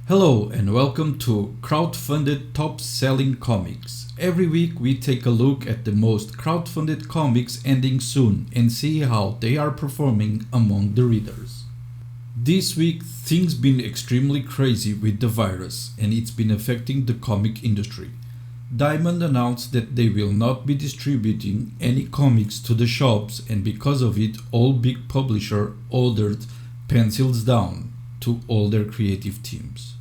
Hello and welcome to Crowdfunded Top Selling Comics. Every week we take a look at the most crowdfunded comics ending soon and see how they are performing among the readers. This week things been extremely crazy with the virus and it's been affecting the comic industry. Diamond announced that they will not be distributing any comics to the shops, and because of it all big publishers ordered pencils down to all their creative teams.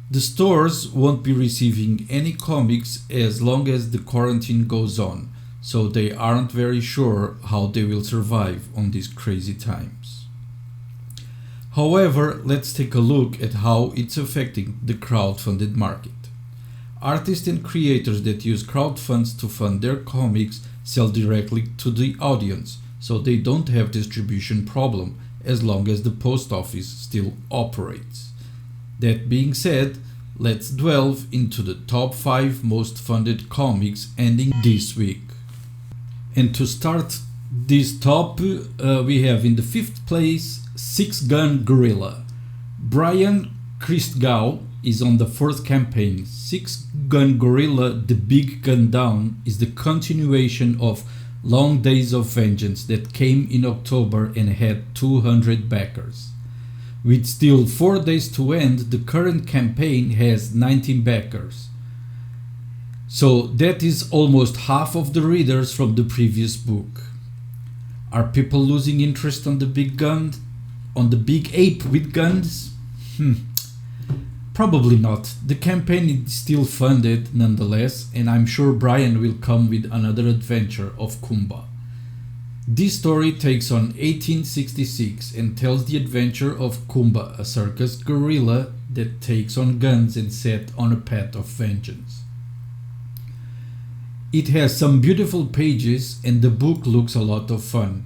The stores won't be receiving any comics as long as the quarantine goes on, so they aren't very sure how they will survive on these crazy times. However, let's take a look at how it's affecting the crowdfunded market. Artists and creators that use crowdfunds to fund their comics sell directly to the audience, so they don't have distribution problem as long as the post office still operates. That being said, let's delve into the top 5 most funded comics ending this week. And to start this top, we have in the 5th place Six Gun Gorilla. Brian Christgau is on the 4th campaign. Six Gun Gorilla The Big GUNDOWN is the continuation of Long Days of Vengeance that came in October and had 200 backers. With still 4 days to end, the current campaign has 19 backers. So that is almost half of the readers from the previous book. Are people losing interest on the big ape with guns? Probably not. The campaign is still funded nonetheless, and I'm sure Brian will come with another adventure of Kumba. This story takes on 1866 and tells the adventure of Kumba, a circus gorilla that takes on guns and set on a path of vengeance. It has some beautiful pages and the book looks a lot of fun.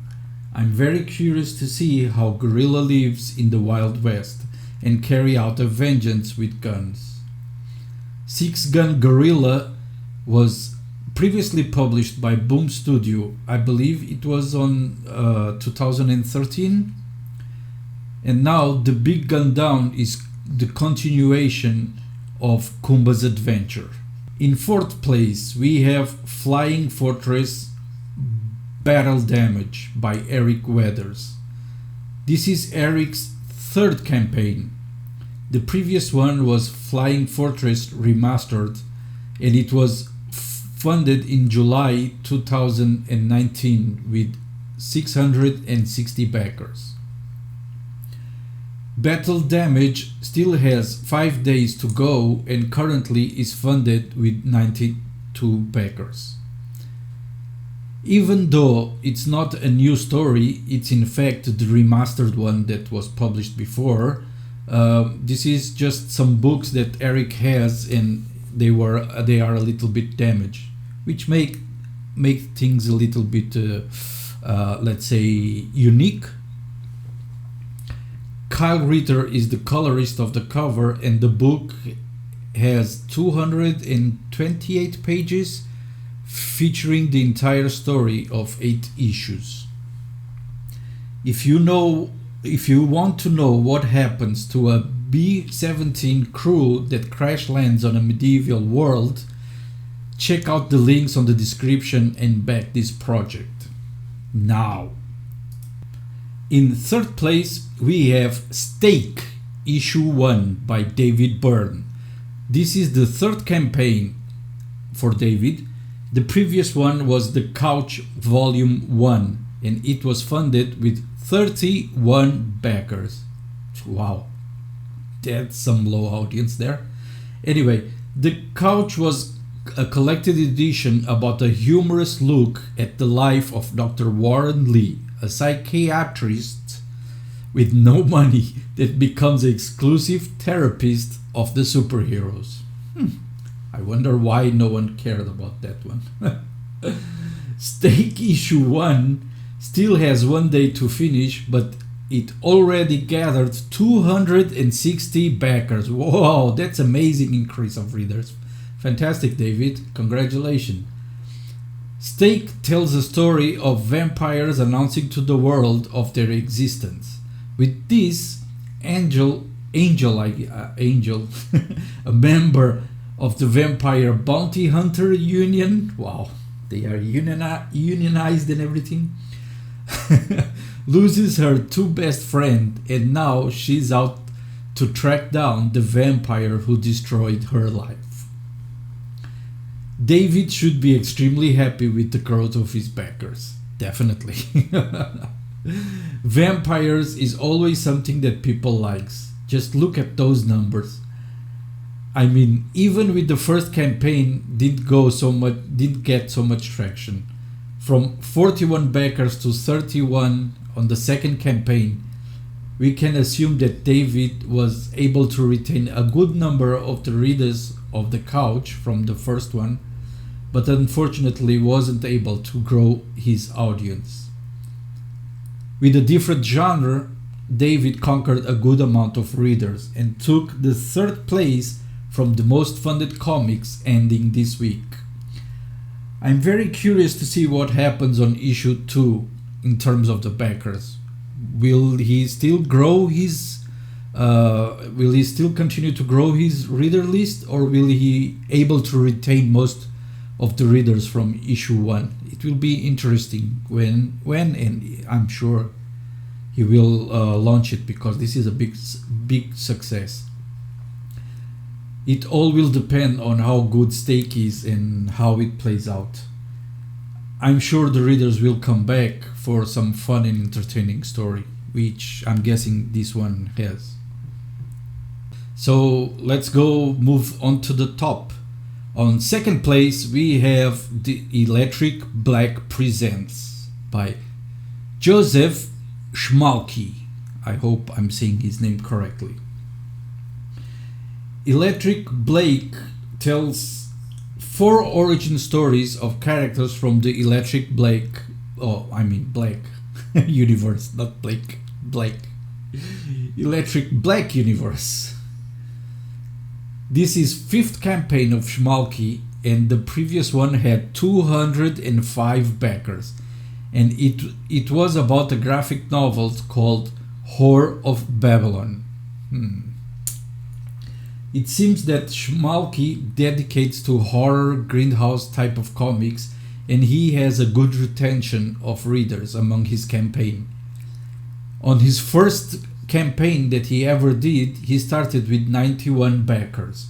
I'm very curious to see how gorilla lives in the Wild West and carry out a vengeance with guns. Six Gun Gorilla was previously published by Boom Studio. I believe it was on 2013, and now The Big GUNDOWN is the continuation of Kumba's adventure. In 4th place we have Flying Fortress Battle Damage by Eric Weathers. This is Eric's 3rd campaign. The previous one was Flying Fortress Remastered, and it was funded in July 2019 with 660 backers. Battle Damage still has 5 days to go and currently is funded with 92 backers. Even though it's not a new story, it's in fact the remastered one that was published before. This is just some books that Eric has, and they are a little bit damaged, which make things a little bit let's say unique. Kyle Ritter is the colorist of the cover, and the book has 228 pages featuring the entire story of 8 issues. If you want to know what happens to a B-17 crew that crash lands on a medieval world, check out the links on the description and back this project now. In 3rd place we have Stake Issue 1 by David Byrne. This is the 3rd campaign for David. The previous one was The Couch Volume 1 and it was funded with 31 backers. Wow, that's some low audience there. Anyway, The Couch was a collected edition about a humorous look at the life of Dr. Warren Lee, a psychiatrist with no money that becomes an exclusive therapist of the superheroes. I wonder why no one cared about that one. Stake Issue 1 still has 1 day to finish, but it already gathered 260 backers. Wow, that's amazing increase of readers. Fantastic, David. Congratulations. Stake tells a story of vampires announcing to the world of their existence. With this, Angel Angel, a member of the Vampire Bounty Hunter Union. Wow, they are unionized and everything. Loses her two best friends, and now she's out to track down the vampire who destroyed her life. David should be extremely happy with the growth of his backers. Definitely. Vampires is always something that people likes. Just look at those numbers. I mean, even with the first campaign didn't get so much traction. From 41 backers to 31 on the second campaign, we can assume that David was able to retain a good number of the readers of the couch from the first one, but unfortunately wasn't able to grow his audience. With a different genre, David conquered a good amount of readers and took the third place from the most funded comics ending this week. I'm very curious to see what happens on issue 2 in terms of the backers. Will he still continue to grow his reader list, or will he able to retain most of the readers from issue 1? It will be interesting when and I'm sure he will launch it, because this is a big success. It all will depend on how good Stake is and how it plays out. I'm sure the readers will come back for some fun and entertaining story, which I'm guessing this one has. So let's move on to the top. On second place, we have The Electric Black Presents by Joseph Schmalke. I hope I'm saying his name correctly. Electric Blake tells 4 origin stories of characters from the Electric Black universe, not Blake, Electric Black universe. This is 5th campaign of Schmalke, and the previous one had 205 backers, and it was about a graphic novel called Whore of Babylon. It seems that Schmalke dedicates to horror grindhouse type of comics, and he has a good retention of readers among his campaign. On his first campaign that he ever did, he started with 91 backers,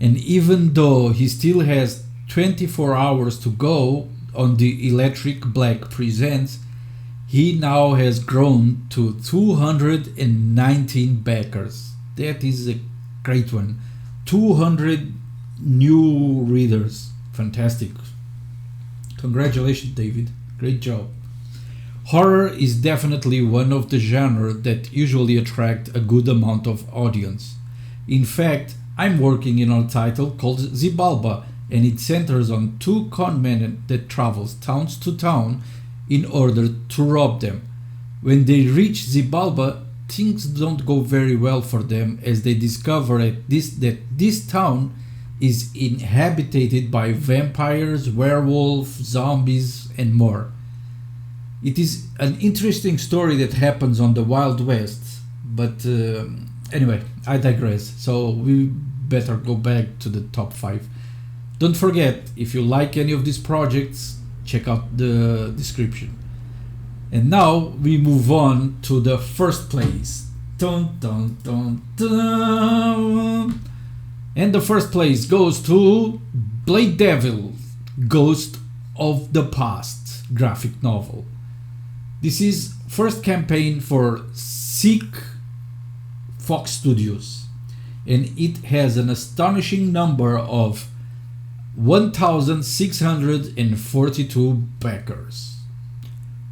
and even though he still has 24 hours to go on the Electric Black Presents, he now has grown to 219 backers. That is a great one. 200 new readers. Fantastic. Congratulations, David. Great job. Horror is definitely one of the genres that usually attract a good amount of audience. In fact, I'm working in a title called Xibalba, and it centers on 2 conmen that travels towns to town in order to rob them. When they reach Xibalba, things don't go very well for them, as they discover that this town is inhabited by vampires, werewolves, zombies, and more. It is an interesting story that happens on the Wild West, but anyway, I digress, so we better go back to the top 5. Don't forget, if you like any of these projects, check out the description. And now we move on to the first place. Dun, dun, dun, dun. And the first place goes to Blade Devil, Ghost of the Past graphic novel. This is first campaign for Seek Fox Studios, and it has an astonishing number of 1,642 backers.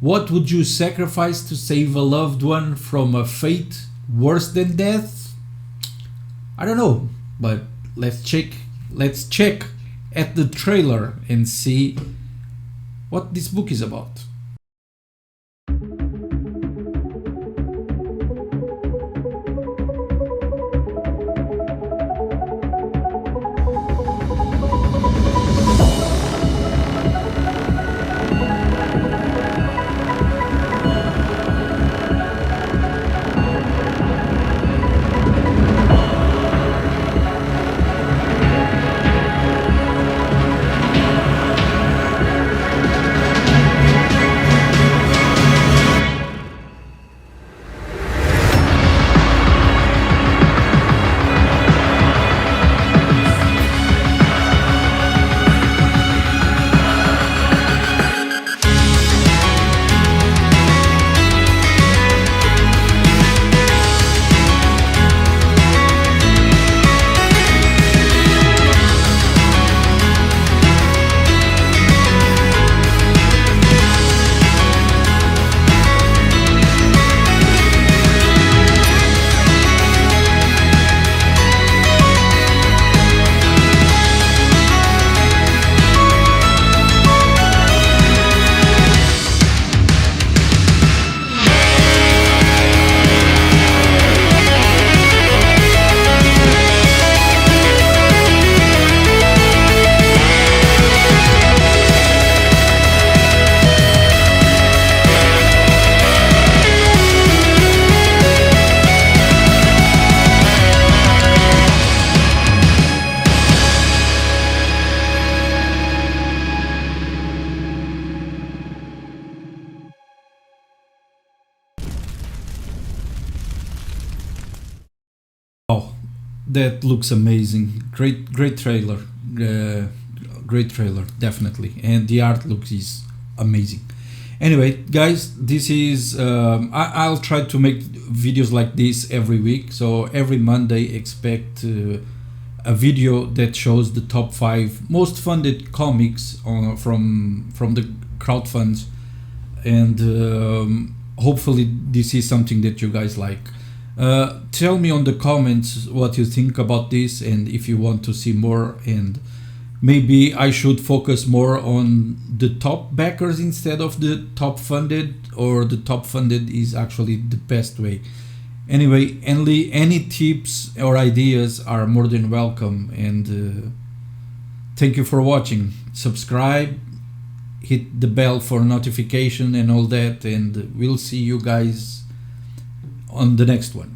What would you sacrifice to save a loved one from a fate worse than death? I don't know, but let's check at the trailer and see what this book is about. That looks amazing. Great trailer. Uh, Great trailer, definitely, and the art looks is amazing. Anyway, guys, this is I'll try to make videos like this every week. So every Monday, expect a video that shows the top 5 most funded comics from the crowdfunds, and hopefully this is something that you guys like. Tell me on the comments what you think about this, and if you want to see more, and maybe I should focus more on the top backers instead of the top funded, or the top funded is actually the best way. Anyway, any tips or ideas are more than welcome, and thank you for watching. Subscribe, hit the bell for notification and all that, and we'll see you guys on the next one.